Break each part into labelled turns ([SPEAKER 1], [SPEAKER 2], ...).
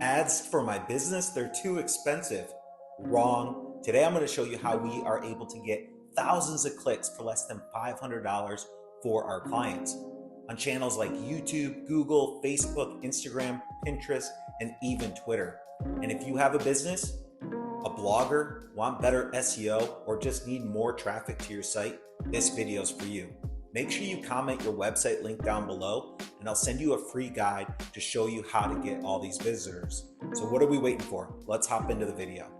[SPEAKER 1] Ads for my business, they're too expensive. Wrong. Today I'm going to show you how we are able to get thousands of clicks for less than $500 for our clients on channels like YouTube, Google, Facebook, Instagram, Pinterest, and even Twitter. And if you have a business, a blogger, want better SEO, or just need more traffic to your site, this video is for you. Make sure you comment your website link down below and I'll send you a free guide to show you how to get all these visitors. So what are we waiting for? Let's hop into the video.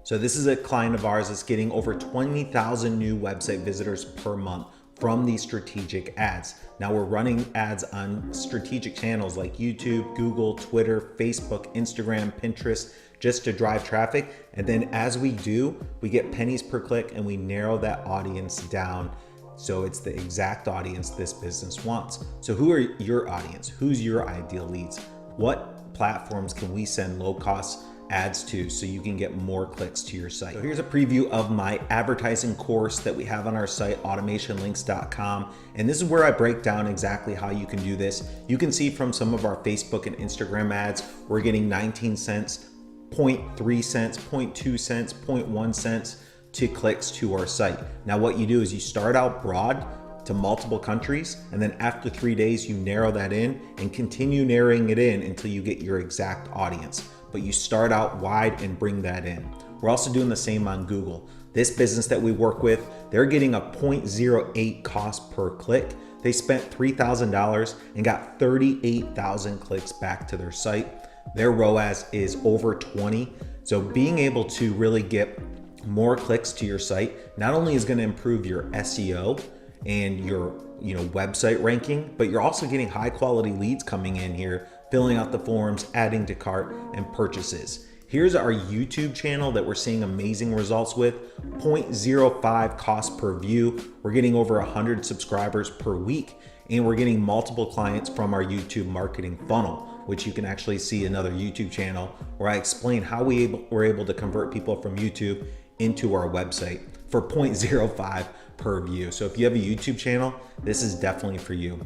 [SPEAKER 1] So this is a client of ours that's getting over 20,000 new website visitors per month from these strategic ads. Now we're running ads on strategic channels like YouTube, Google, Twitter, Facebook, Instagram, Pinterest, just to drive traffic. And then as we do, we get pennies per click and we narrow that audience down. So it's the exact audience this business wants. So who are your audience? Who's your ideal leads? What platforms can we send low cost ads to so you can get more clicks to your site? So here's a preview of my advertising course that we have on our site, automationlinks.com. And this is where I break down exactly how you can do this. You can see from some of our Facebook and Instagram ads, we're getting 19 cents, 0.3 cents, 0.2 cents, 0.1 cents to clicks to our site. Now what you do is you start out broad to multiple countries, and then after 3 days you narrow that in and continue narrowing it in until you get your exact audience. But you start out wide and bring that in. We're also doing the same on Google. This business that we work with, they're getting a 0.08 cost per click. They spent $3,000 and got 38,000 clicks back to their site. Their ROAS is over 20. So being able to really get more clicks to your site not only is going to improve your SEO and your website ranking, but you're also getting high quality leads coming in here, filling out the forms, adding to cart, and purchases. Here's our YouTube channel that we're seeing amazing results with. 0.05 cost per view. We're getting over 100 subscribers per week, and we're getting multiple clients from our YouTube marketing funnel, which you can actually see another YouTube channel where I explain how we're able to convert people from YouTube into our website for 0.05 per view. So if you have a YouTube channel, this is definitely for you.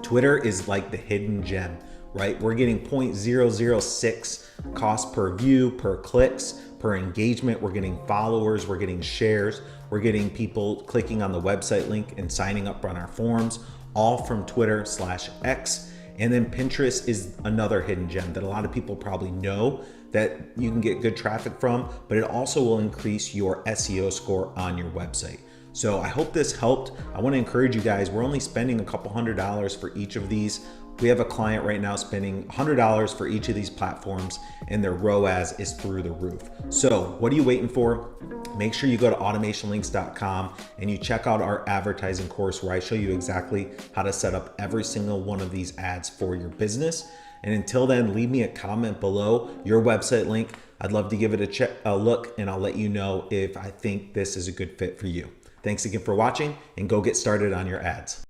[SPEAKER 1] Twitter is like the hidden gem, right? We're getting 0.006 cost per view, per clicks, per engagement. We're getting followers, we're getting shares, we're getting people clicking on the website link and signing up on our forums, all from Twitter/X. And then Pinterest is another hidden gem that a lot of people probably know that you can get good traffic from, but it also will increase your SEO score on your website. So I hope this helped. I want to encourage you guys, we're only spending a couple $100s for each of these. We have a client right now spending $100 for each of these platforms and their ROAS is through the roof. So what are you waiting for? Make sure you go to automationlinks.com and you check out our advertising course where I show you exactly how to set up every single one of these ads for your business. And until then, leave me a comment below your website link. I'd love to give it a look and I'll let you know if I think this is a good fit for you. Thanks again for watching and go get started on your ads.